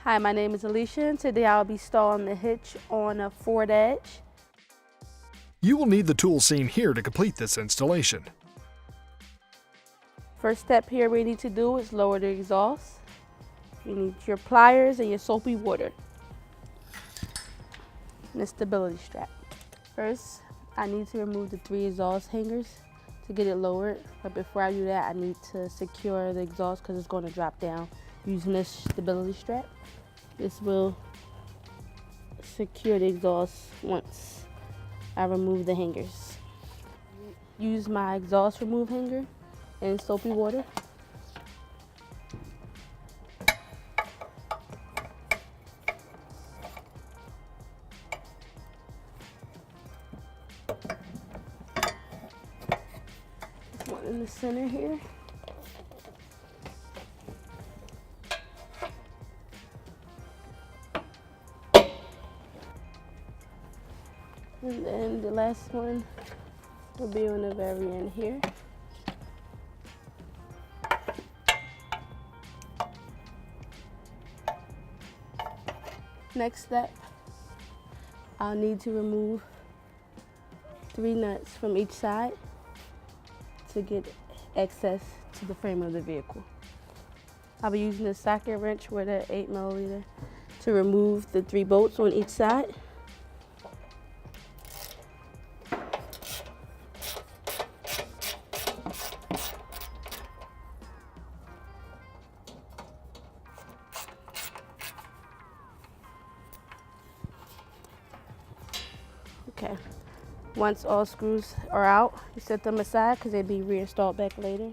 Hi, my name is Alicia, and today I'll be installing the hitch on a Ford Edge. You will need the tools seen here to complete this installation. First step here we need to do is lower the exhaust. You need your pliers and your soapy water and a stability strap. First, I need to remove the 3 exhaust hangers to get it lowered, but before I do that, I need to secure the exhaust because it's going to drop down using this stability strap. This will secure the exhaust once I remove the hangers. Use my exhaust remove hanger and soapy water. This one in the center here. And then the last one will be on the very end here. Next step, I'll need to remove 3 nuts from each side to get access to the frame of the vehicle. I'll be using a socket wrench with an 8mm to remove the 3 bolts on each side. Okay, once all screws are out, you set them aside because they'll be reinstalled back later.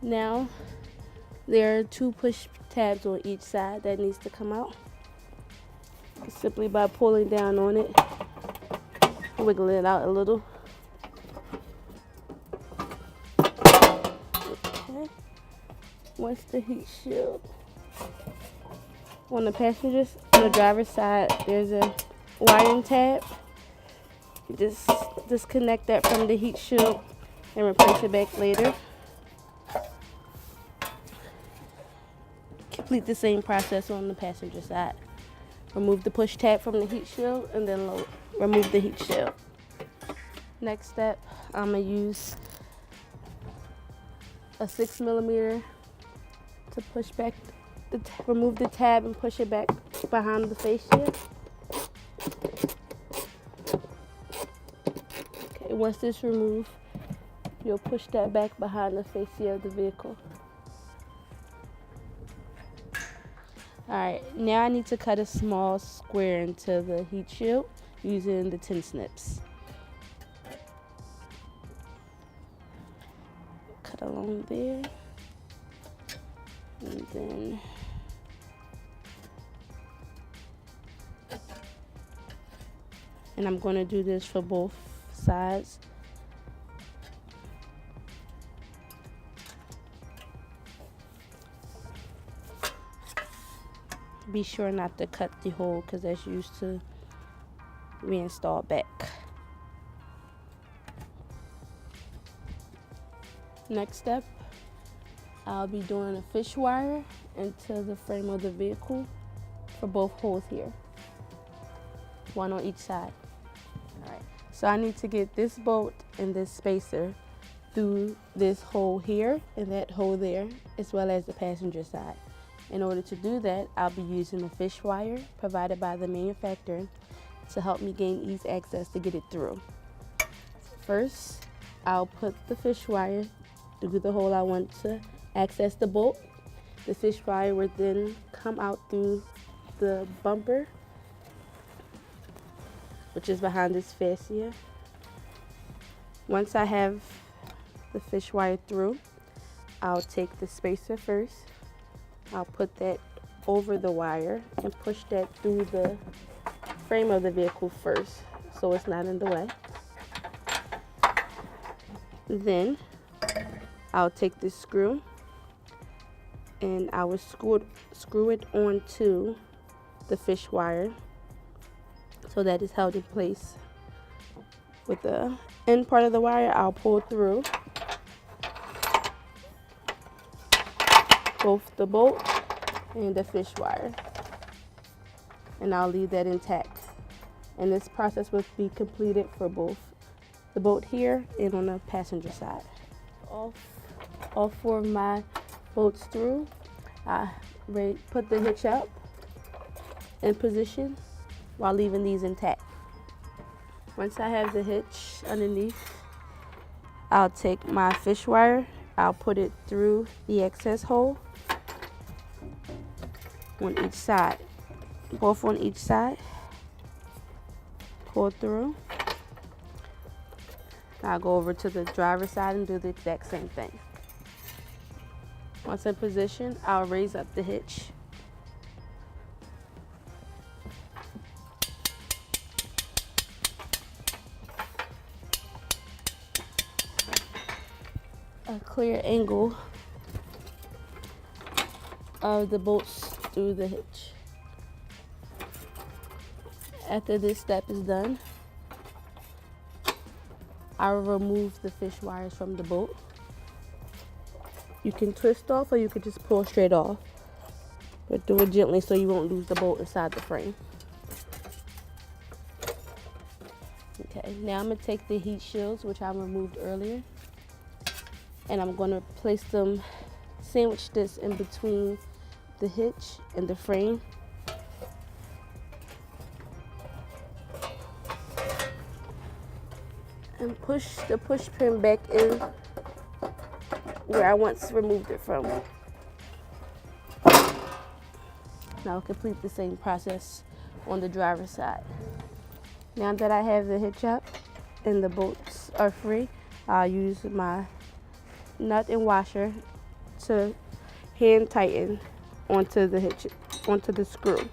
Now, there are 2 push tabs on each side that needs to come out. Simply by pulling down on it, wiggle it out a little. Okay, once the heat shield on the passengers, on the driver's side, there's a wiring tab. You just disconnect that from the heat shield and replace it back later. Complete the same process on the passenger side. Remove the push tab from the heat shield and then remove the heat shield. Next step, I'm going to use a 6mm to push back, remove the tab and push it back behind the fascia. Okay, once this is removed, you'll push that back behind the fascia of the vehicle. Alright, now I need to cut a small square into the heat shield using the tin snips. Cut along there, and then I'm going to do this for both sides. Be sure not to cut the hole because that's used to reinstall back. Next step, I'll be doing a fish wire into the frame of the vehicle for both holes here. 1 on each side. Alright, so I need to get this bolt and this spacer through this hole here and that hole there, as well as the passenger side. In order to do that, I'll be using a fish wire provided by the manufacturer to help me gain easy access to get it through. First, I'll put the fish wire through the hole I want to access the bolt. The fish wire will then come out through the bumper, which is behind this fascia. Once I have the fish wire through, I'll take the spacer first. I'll put that over the wire and push that through the frame of the vehicle first so it's not in the way. Then I'll take this screw and I will screw it onto the fish wire so that it's held in place. With the end part of the wire, I'll pull through both the bolt and the fish wire. And I'll leave that intact. And this process will be completed for both the boat here and on the passenger side. All 4 of my bolts through, I put the hitch up in position while leaving these intact. Once I have the hitch underneath, I'll take my fish wire, I'll put it through the excess hole on each side, both on each side, pull through. I'll go over to the driver's side and do the exact same thing. Once in position, I'll raise up the hitch. A clear angle of the bolts through the hitch. After this step is done, I will remove the fish wires from the bolt. You can twist off or you can just pull straight off, but do it gently so you won't lose the bolt inside the frame. Okay, now I'm gonna take the heat shields, which I removed earlier, and I'm gonna place them, sandwich this in between the hitch and the frame. And push the push pin back in where I once removed it from. Now I'll complete the same process on the driver's side. Now that I have the hitch up and the bolts are free, I'll use my nut and washer to hand tighten onto the hitch, onto the screw.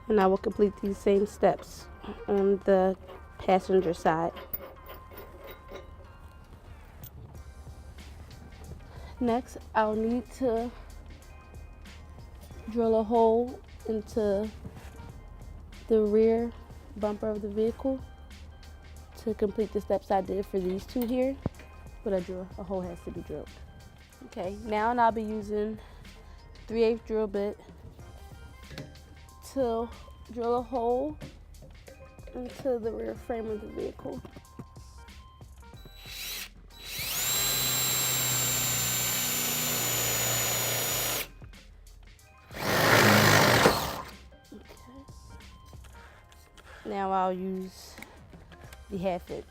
And I will complete these same steps on the passenger side. Next, I'll need to drill a hole into the rear bumper of the vehicle to complete the steps I did for these two here, but a hole has to be drilled. Okay, now I'll be using 3/8 drill bit to drill a hole into the rear frame of the vehicle. Okay. Now I'll use the 1/2 inch.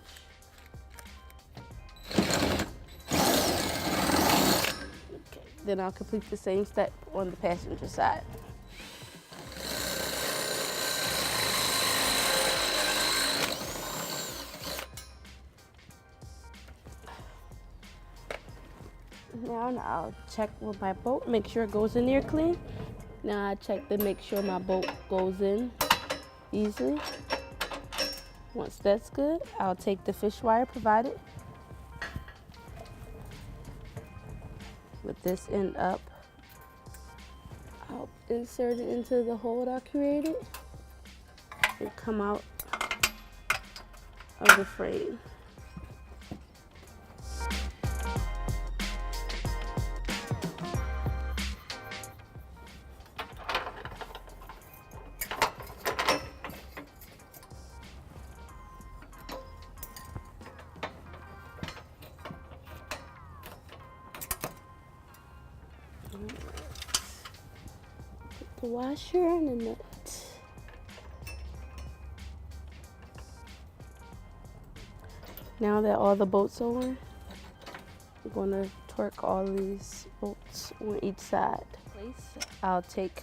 Okay. Then I'll complete the same step on the passenger side. Now I'll check with my bolt, make sure it goes in there clean. Now I check to make sure my bolt goes in easily. Once that's good, I'll take the fish wire provided with this end up. I'll insert it into the hole that I created and come out of the frame. Put the washer and the nut. Now that all the bolts are on, I'm going to torque all these bolts on each side. I'll take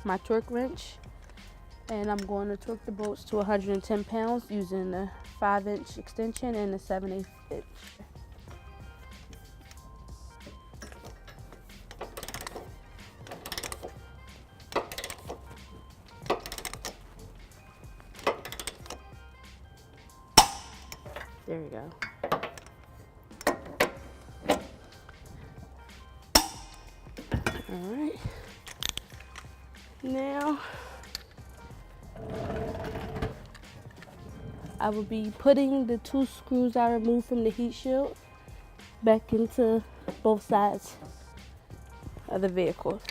my torque wrench and I'm going to torque the bolts to 110 pounds using a 5-inch extension and a 7/8 inch. There you go. All right. Now, I will be putting the 2 screws I removed from the heat shield back into both sides of the vehicle.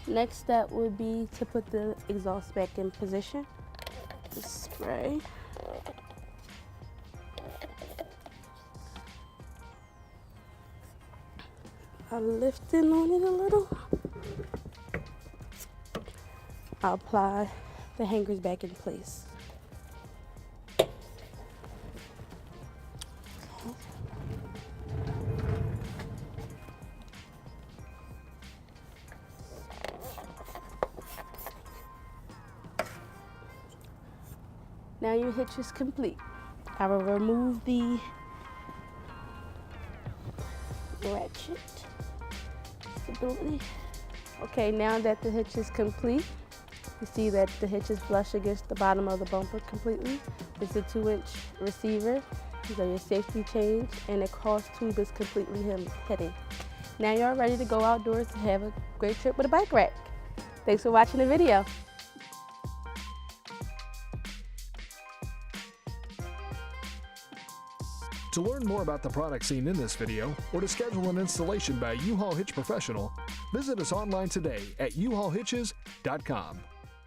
Next step would be to put the exhaust back in position. Just spray. I'm lifting on it a little. I'll apply the hangers back in place. Now your hitch is complete. I will remove the ratchet stability. Okay, now that the hitch is complete, you see that the hitch is flush against the bottom of the bumper completely. It's a 2-inch receiver. These are your safety chains, and the cross tube is completely hidden. Now you're ready to go outdoors to have a great trip with a bike rack. Thanks for watching the video. To learn more about the products seen in this video, or to schedule an installation by U-Haul Hitch Professional, visit us online today at uhaulhitches.com.